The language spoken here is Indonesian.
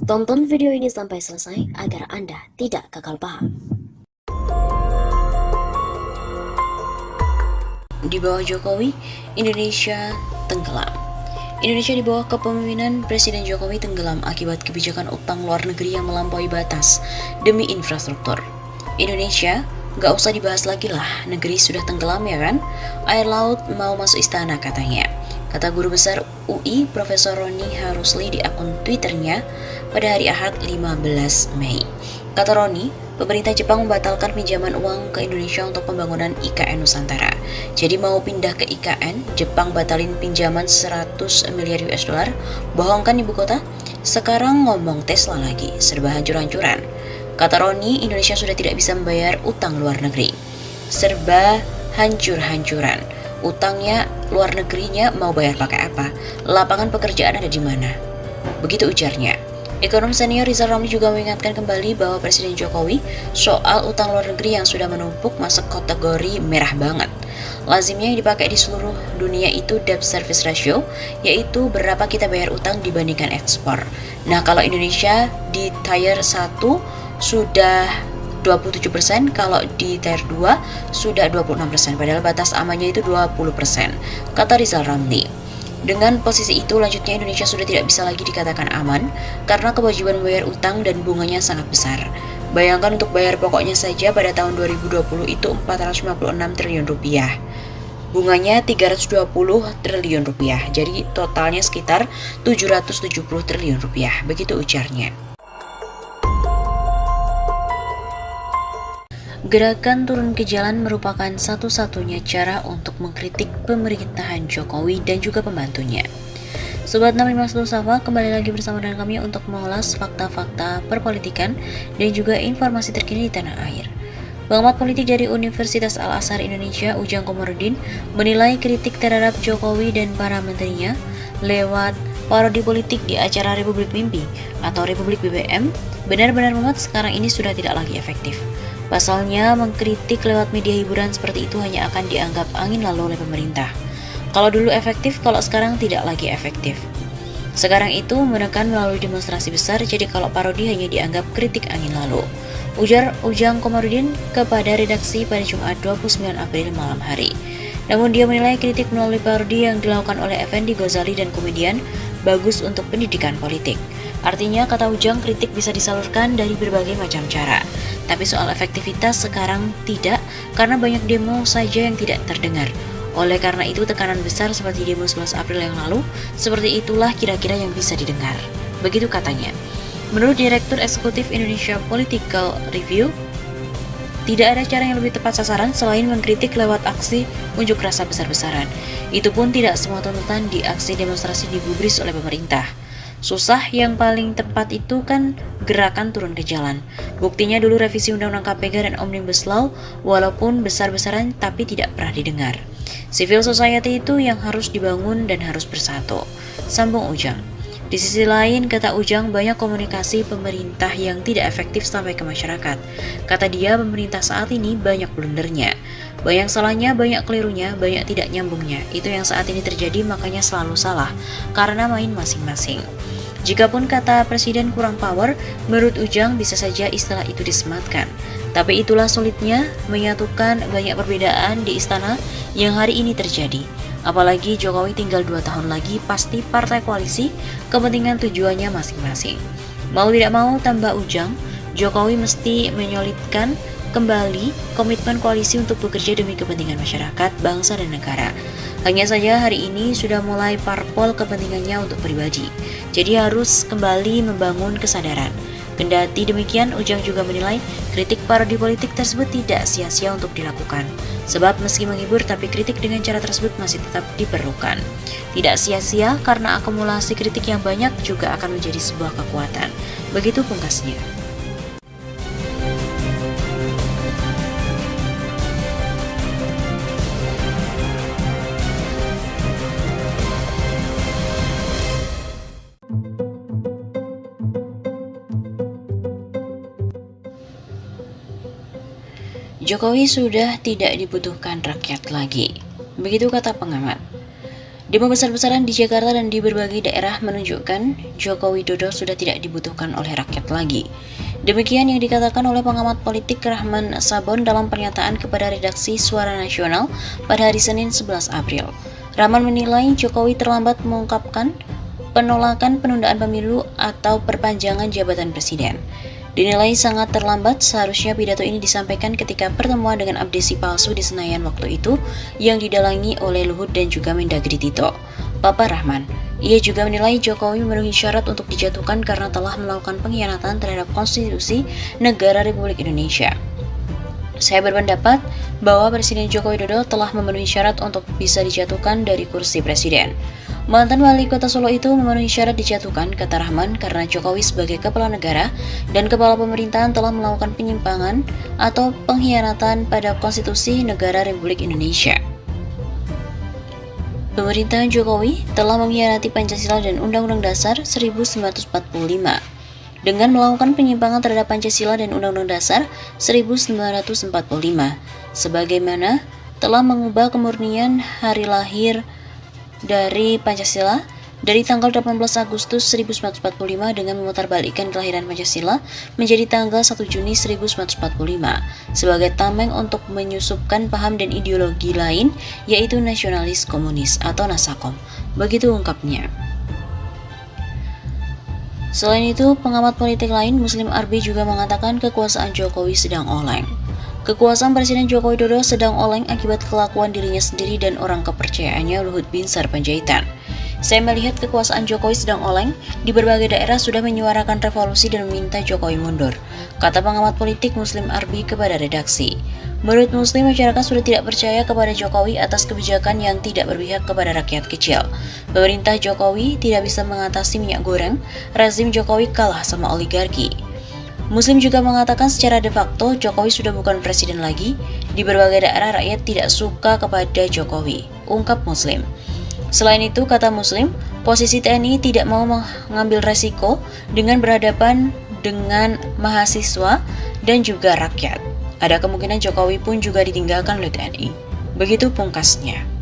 Tonton video ini sampai selesai agar Anda tidak gagal paham. Di bawah Jokowi, Indonesia tenggelam. Indonesia di bawah kepemimpinan Presiden Jokowi tenggelam akibat kebijakan utang luar negeri yang melampaui batas demi infrastruktur. Indonesia, gak usah dibahas lagi lah, negeri sudah tenggelam ya kan? Air laut mau masuk istana katanya. Kata Guru Besar UI Profesor Roni Harusli di akun Twitternya pada hari Ahad 15 Mei. Kata Roni, pemerintah Jepang membatalkan pinjaman uang ke Indonesia untuk pembangunan IKN Nusantara. Jadi mau pindah ke IKN, Jepang batalin pinjaman 100 miliar US dollar. Bohong kan ibu kota? Sekarang ngomong Tesla lagi, serba hancur-hancuran. Kata Roni, Indonesia sudah tidak bisa membayar utang luar negeri. Serba hancur-hancuran. Utangnya luar negerinya mau bayar pakai apa? Lapangan pekerjaan ada di mana? Begitu ujarnya. Ekonom senior Rizal Ramli juga mengingatkan kembali bahwa Presiden Jokowi soal utang luar negeri yang sudah menumpuk masuk kategori merah banget. Lazimnya yang dipakai di seluruh dunia itu debt service ratio, yaitu berapa kita bayar utang dibandingkan ekspor. Nah, kalau Indonesia di tier 1 sudah 27%, kalau di tier 2 sudah 26%, padahal batas amannya itu 20%, kata Rizal Ramli. Dengan posisi itu, lanjutnya Indonesia sudah tidak bisa lagi dikatakan aman karena kewajiban membayar utang dan bunganya sangat besar. Bayangkan untuk bayar pokoknya saja pada tahun 2020 itu 456 triliun rupiah. Bunganya 320 triliun rupiah. Jadi totalnya sekitar 770 triliun rupiah. Begitu ujarnya. Gerakan turun ke jalan merupakan satu-satunya cara untuk mengkritik pemerintahan Jokowi dan juga pembantunya. Sobat 651 Safa, kembali lagi bersama dengan kami untuk mengulas fakta-fakta perpolitikan dan juga informasi terkini di tanah air. Pengamat politik dari Universitas Al-Azhar Indonesia, Ujang Komarudin, menilai kritik terhadap Jokowi dan para menterinya lewat parodi politik di acara Republik Mimpi atau Republik BBM benar-benar membuat sekarang ini sudah tidak lagi efektif. Pasalnya, mengkritik lewat media hiburan seperti itu hanya akan dianggap angin lalu oleh pemerintah. Kalau dulu efektif, kalau sekarang tidak lagi efektif. Sekarang itu menekan melalui demonstrasi besar, jadi kalau parodi hanya dianggap kritik angin lalu. Ujar Ujang Komarudin kepada redaksi pada Jumat 29 April malam hari. Namun dia menilai kritik melalui parodi yang dilakukan oleh Effendi Ghazali dan komedian bagus untuk pendidikan politik. Artinya, kata Ujang, kritik bisa disalurkan dari berbagai macam cara. Tapi soal efektivitas sekarang tidak, karena banyak demo saja yang tidak terdengar. Oleh karena itu, tekanan besar seperti demo 11 April yang lalu, seperti itulah kira-kira yang bisa didengar. Begitu katanya. Menurut Direktur Eksekutif Indonesia Political Review, tidak ada cara yang lebih tepat sasaran selain mengkritik lewat aksi unjuk rasa besar-besaran. Itu pun tidak semua tuntutan di aksi demonstrasi digubris oleh pemerintah. Susah, yang paling tepat itu kan gerakan turun ke jalan. Buktinya dulu revisi Undang-Undang KPK dan Omnibus Law, walaupun besar-besaran tapi tidak pernah didengar. Civil society itu yang harus dibangun dan harus bersatu, sambung Ujang. Di sisi lain, kata Ujang, banyak komunikasi pemerintah yang tidak efektif sampai ke masyarakat. Kata dia, pemerintah saat ini banyak blundernya. Banyak salahnya, banyak kelirunya, banyak tidak nyambungnya. Itu yang saat ini terjadi, makanya selalu salah, karena main masing-masing. Jikapun kata Presiden kurang power, menurut Ujang bisa saja istilah itu disematkan. Tapi itulah sulitnya menyatukan banyak perbedaan di istana yang hari ini terjadi. Apalagi Jokowi tinggal 2 tahun lagi, pasti partai koalisi, kepentingan tujuannya masing-masing. Mau tidak mau, tambah Ujang, Jokowi mesti menyolidkan kembali komitmen koalisi untuk bekerja demi kepentingan masyarakat, bangsa, dan negara. Hanya saja hari ini sudah mulai parpol kepentingannya untuk pribadi, jadi harus kembali membangun kesadaran. Kendati demikian, Ujang juga menilai kritik parodi politik tersebut tidak sia-sia untuk dilakukan. Sebab meski menghibur, tapi kritik dengan cara tersebut masih tetap diperlukan. Tidak sia-sia karena akumulasi kritik yang banyak juga akan menjadi sebuah kekuatan. Begitu pungkasnya. Jokowi sudah tidak dibutuhkan rakyat lagi. Begitu kata pengamat. Demo besar-besaran di Jakarta dan di berbagai daerah menunjukkan Joko Widodo sudah tidak dibutuhkan oleh rakyat lagi. Demikian yang dikatakan oleh pengamat politik Rahman Sabon dalam pernyataan kepada redaksi Suara Nasional pada hari Senin 11 April. Rahman menilai Jokowi terlambat mengungkapkan penolakan penundaan pemilu atau perpanjangan jabatan presiden. Dinilai sangat terlambat, seharusnya pidato ini disampaikan ketika pertemuan dengan abdesi palsu di Senayan waktu itu yang didalangi oleh Luhut dan juga Mendagri Tito. Bapak Rahman, ia juga menilai Jokowi memenuhi syarat untuk dijatuhkan karena telah melakukan pengkhianatan terhadap konstitusi negara Republik Indonesia. Saya berpendapat bahwa Presiden Joko Widodo telah memenuhi syarat untuk bisa dijatuhkan dari kursi presiden. Mantan wali kota Solo itu memenuhi syarat dijatuhkan, kata Rahman, karena Jokowi sebagai kepala negara dan kepala pemerintahan telah melakukan penyimpangan atau pengkhianatan pada konstitusi negara Republik Indonesia. Pemerintahan Jokowi telah mengkhianati Pancasila dan Undang-Undang Dasar 1945 dengan melakukan penyimpangan terhadap Pancasila dan Undang-Undang Dasar 1945, sebagaimana telah mengubah kemurnian hari lahir dari Pancasila dari tanggal 18 Agustus 1945 dengan memutarbalikkan kelahiran Pancasila menjadi tanggal 1 Juni 1945 sebagai tameng untuk menyusupkan paham dan ideologi lain, yaitu nasionalis komunis atau Nasakom. Begitu ungkapnya. Selain itu, pengamat politik lain Muslim Arbi juga mengatakan kekuasaan Jokowi sedang oleng. Kekuasaan Presiden Joko Widodo sedang oleng akibat kelakuan dirinya sendiri dan orang kepercayaannya Luhut Binsar Panjaitan. Saya melihat kekuasaan Jokowi sedang oleng, di berbagai daerah sudah menyuarakan revolusi dan meminta Jokowi mundur, kata pengamat politik Muslim Arbi kepada redaksi. Menurut Muslim, masyarakat sudah tidak percaya kepada Jokowi atas kebijakan yang tidak berpihak kepada rakyat kecil. Pemerintah Jokowi tidak bisa mengatasi minyak goreng, rezim Jokowi kalah sama oligarki. Muslim juga mengatakan secara de facto Jokowi sudah bukan presiden lagi. Di berbagai daerah rakyat tidak suka kepada Jokowi, ungkap Muslim. Selain itu, kata Muslim, posisi TNI tidak mau mengambil resiko dengan berhadapan dengan mahasiswa dan juga rakyat. Ada kemungkinan Jokowi pun juga ditinggalkan oleh TNI. Begitu pungkasnya.